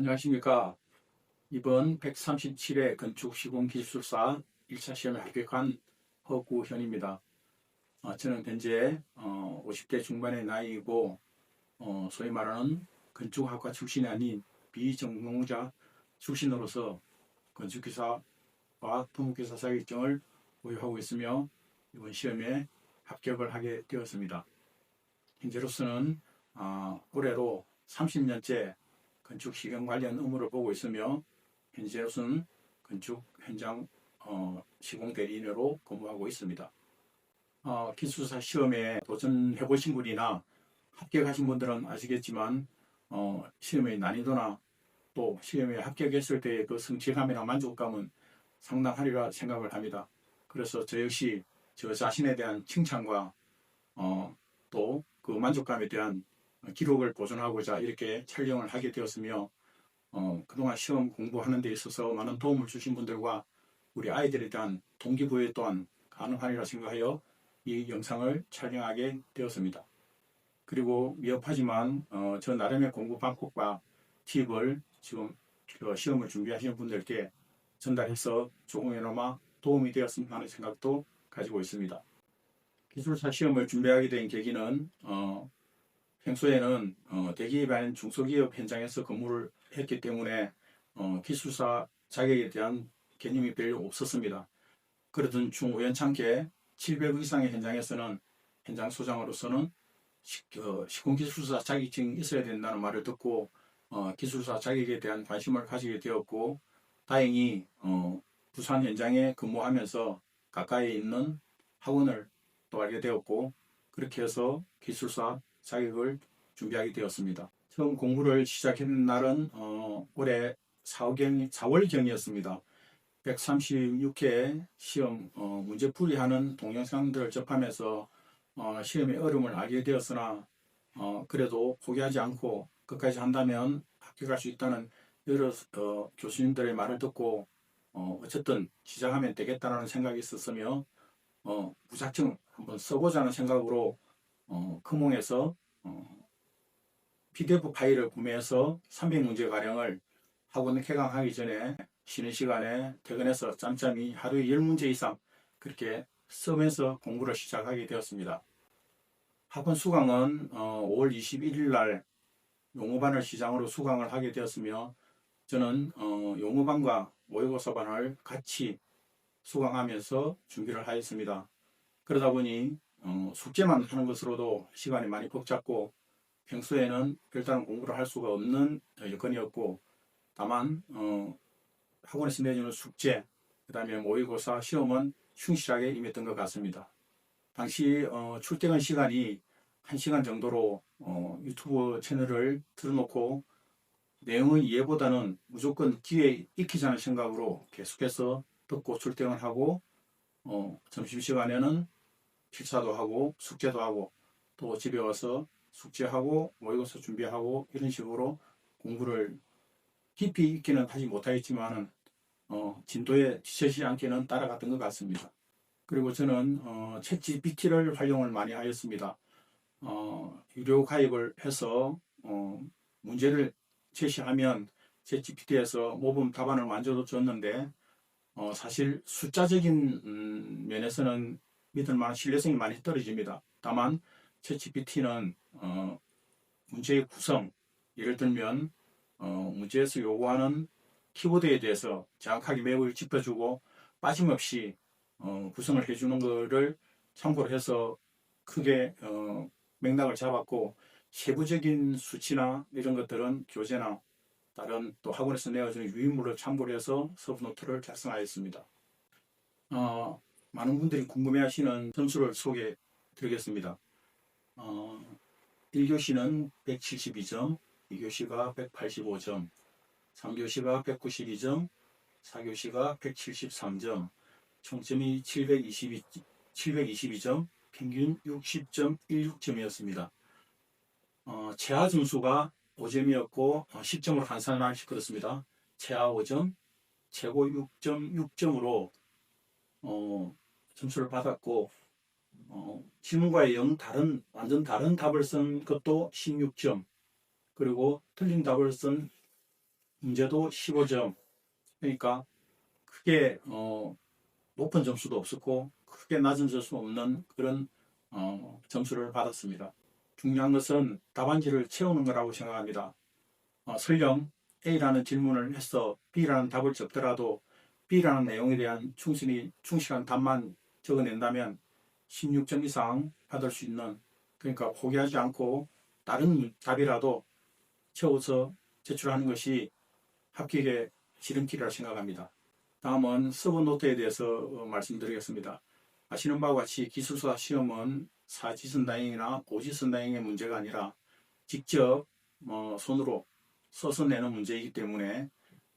안녕하십니까. 이번 137회 건축시공기술사 1차 시험에 합격한 허구현입니다. 저는 현재 50대 중반의 나이이고 소위 말하는 건축학과 출신이 아닌 비전공자 출신으로서 건축기사와土木기사 자격증을 보유하고 있으며 이번 시험에 합격을 하게 되었습니다. 현재로서는 올해로 30년째 건축 시공 관련 업무를 보고 있으며 현재로서는 건축 현장 시공 대리인으로 근무하고 있습니다. 기술사 시험에 도전해 보신 분이나 합격하신 분들은 아시겠지만 시험의 난이도나 또 시험에 합격했을 때의 그 성취감이나 만족감은 상당하리라 생각을 합니다. 그래서 저 역시 저 자신에 대한 칭찬과 또 그 만족감에 대한 기록을 보존하고자 이렇게 촬영을 하게 되었으며 그동안 시험 공부하는 데 있어서 많은 도움을 주신 분들과 우리 아이들에 대한 동기부여 또한 가능하리라 생각하여 이 영상을 촬영하게 되었습니다. 그리고 미흡하지만 저 나름의 공부 방법과 팁을 지금 시험을 준비하시는 분들께 전달해서 조금이나마 도움이 되었으면 하는 생각도 가지고 있습니다. 기술사 시험을 준비하게 된 계기는 평소에는 대기업의 중소기업 현장에서 근무를 했기 때문에 기술사 자격에 대한 개념이 별로 없었습니다. 그러던 중 우연찮게 700 이상의 현장에서는 현장 소장으로서는 시공기술사 자격증이 있어야 된다는 말을 듣고 기술사 자격에 대한 관심을 가지게 되었고, 다행히 부산 현장에 근무하면서 가까이 있는 학원을 또 알게 되었고, 그렇게 해서 기술사 자격을 준비하게 되었습니다. 처음 공부를 시작한 날은 올해 4월경이었습니다. 136회 시험 문제풀이하는 동영상들을 접하면서 시험의 어려움을 알게 되었으나 그래도 포기하지 않고 끝까지 한다면 합격할 수 있다는 여러 교수님들의 말을 듣고 어쨌든 시작하면 되겠다는 생각이 있었으며 무작정 한번 써보자는 생각으로 크몽에서 PDF 파일을 구매해서 300문제가량을 학원 개강하기 전에 쉬는 시간에 퇴근해서 짬짬이 하루에 10문제 이상 그렇게 쓰면서 공부를 시작하게 되었습니다. 학원 수강은 5월 21일 날 용어반을 시장으로 수강을 하게 되었으며, 저는 용어반과 모의고사반을 같이 수강하면서 준비를 하였습니다. 그러다 보니 숙제만 하는 것으로도 시간이 많이 벅찼고 평소에는 별다른 공부를 할 수가 없는 여건이었고, 다만 학원에서 내주는 숙제, 그 다음에 모의고사 시험은 충실하게 임했던 것 같습니다. 당시 출퇴근 시간이 1시간 정도로 유튜브 채널을 틀어놓고 내용의 이해보다는 무조건 귀에 익히자는 생각으로 계속해서 듣고 출퇴근하고 점심시간에는 식사도 하고 숙제도 하고 또 집에 와서 숙제하고 모의고사 준비하고 이런 식으로 공부를 깊이 있기는 하지 못하겠지만 진도에 지쳐지지 않게는 따라갔던 것 같습니다. 그리고 저는 챗GPT를 활용을 많이 하였습니다. 유료 가입을 해서 문제를 제시하면 챗GPT에서 모범 답안을 만들어 줬는데 사실 숫자적인 면에서는 믿을 만한 신뢰성이 많이 떨어집니다. 다만 챗GPT는 문제의 구성, 예를 들면 문제에서 요구하는 키워드에 대해서 정확하게 맥을 짚어주고 빠짐없이 구성을 해주는 것을 참고로 해서 크게 맥락을 잡았고, 세부적인 수치나 이런 것들은 교재나 다른 또 학원에서 내어주는 유인물을 참고로 해서 서브노트를 작성하였습니다. 많은 분들이 궁금해하시는 점수를 소개해 드리겠습니다. 1교시는 172점, 2교시가 185점, 3교시가 192점, 4교시가 173점, 총점이 722점, 평균 60.16점이었습니다. 최하 점수가 5점이었고 10점으로 환산을 시켰습니다. 최하 5점, 최고 6.6점으로 점수를 받았고 질문과의 완전 다른 답을 쓴 것도 16점, 그리고 틀린 답을 쓴 문제도 15점. 그러니까 크게 높은 점수도 없었고 크게 낮은 점수 없는 그런 점수를 받았습니다. 중요한 것은 답안지를 채우는 거라고 생각합니다. 설령 A라는 질문을 해서 B라는 답을 적더라도 B라는 내용에 대한 충실한 답만 적어낸다면 16점 이상 받을 수 있는, 그러니까 포기하지 않고 다른 답이라도 채워서 제출하는 것이 합격의 지름길이라 생각합니다. 다음은 서브노트에 대해서 말씀드리겠습니다. 아시는 바와 같이 기술사 시험은 사지선다행이나 오지선다행의 문제가 아니라 직접 손으로 써서 내는 문제이기 때문에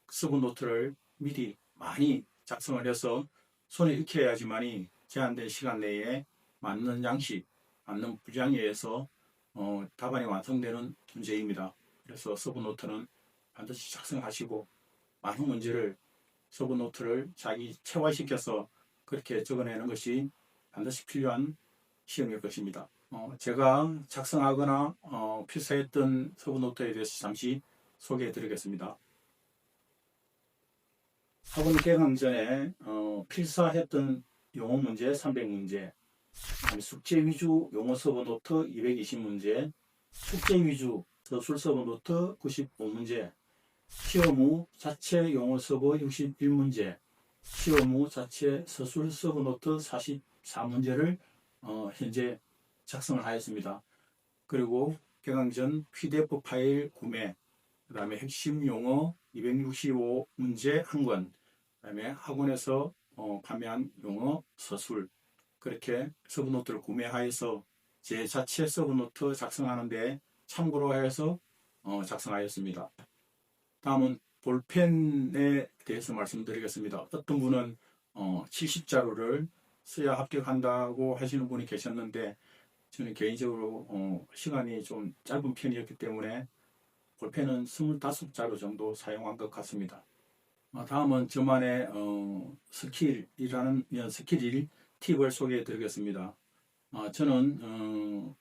서브노트를 미리 많이 작성을 해서 손에 익혀야지만이 제한된 시간 내에 맞는 양식, 맞는 분량에 의해서 답안이 완성되는 문제입니다. 그래서 서브노트는 반드시 작성하시고 많은 문제를 서브노트를 자기 체화시켜서 그렇게 적어내는 것이 반드시 필요한 시험일 것입니다. 제가 작성하거나 필사했던 서브노트에 대해서 잠시 소개해 드리겠습니다. 학원 개강 전에 필사했던 영어 문제 300문제, 숙제 위주 영어 서브노트 220문제, 숙제 위주 서술 서브노트 95문제, 시험 후 자체 영어 서브 61문제, 시험 후 자체 서술 서브노트 44문제를 현재 작성을 하였습니다. 그리고 개강 전 PDF 파일 구매, 그 다음에 핵심 용어 265문제 한 권, 그 다음에 학원에서 판매한 용어 서술, 그렇게 서브노트를 구매하여서 제 자체 서브노트 작성하는데 참고로 해서 작성하였습니다. 다음은 볼펜에 대해서 말씀드리겠습니다. 어떤 분은 70자루를 써야 합격한다고 하시는 분이 계셨는데 저는 개인적으로 시간이 좀 짧은 편이었기 때문에 볼펜은 25자루 정도 사용한 것 같습니다. 다음은 저만의 스킬이라는 스킬 1 팁을 소개해 드리겠습니다. 저는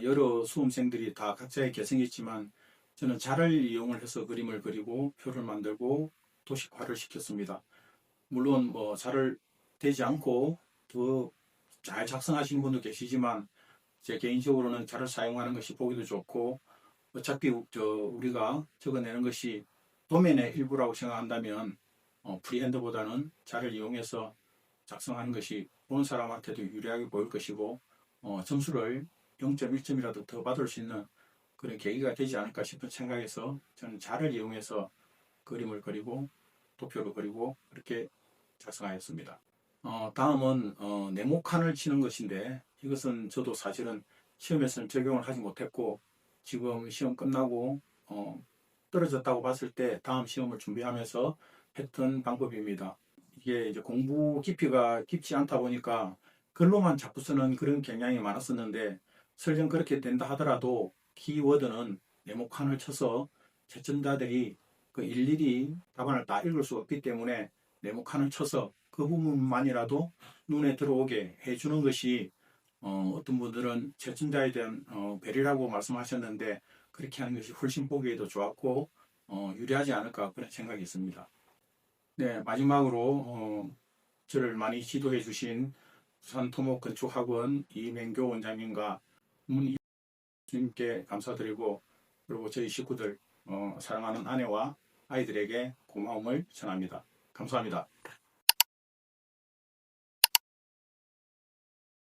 여러 수험생들이 다 각자의 개성이 있지만 저는 자를 이용을 해서 그림을 그리고 표를 만들고 도식화를 시켰습니다. 물론 자를 되지 않고 더 잘 작성하시는 분도 계시지만 제 개인적으로는 자를 사용하는 것이 보기도 좋고 어차피 우리가 적어내는 것이 도면의 일부라고 생각한다면 프리핸드보다는 자를 이용해서 작성하는 것이 보는 사람한테도 유리하게 보일 것이고 점수를 0.1점이라도 더 받을 수 있는 그런 계기가 되지 않을까 싶은 생각에서 저는 자를 이용해서 그림을 그리고 도표를 그리고 그렇게 작성하였습니다. 다음은 네모칸을 치는 것인데 이것은 저도 사실은 시험에서는 적용을 하지 못했고 지금 시험 끝나고 떨어졌다고 봤을 때 다음 시험을 준비하면서 했던 방법입니다. 이게 이제 공부 깊이가 깊지 않다 보니까 글로만 자꾸 쓰는 그런 경향이 많았었는데 설령 그렇게 된다 하더라도 키워드는 네모칸을 쳐서 채점자들이 그 일일이 답안을 다 읽을 수 없기 때문에 네모칸을 쳐서 그 부분만이라도 눈에 들어오게 해주는 것이 어떤 분들은 채점자에 대한 배려라고 말씀하셨는데 그렇게 하는 것이 훨씬 보기에도 좋았고 유리하지 않을까 그런 생각이 있습니다. 네, 마지막으로 저를 많이 지도해 주신 부산토목건축학원 이맹교 원장님과 문희님께 감사드리고 그리고 저희 식구들 사랑하는 아내와 아이들에게 고마움을 전합니다. 감사합니다.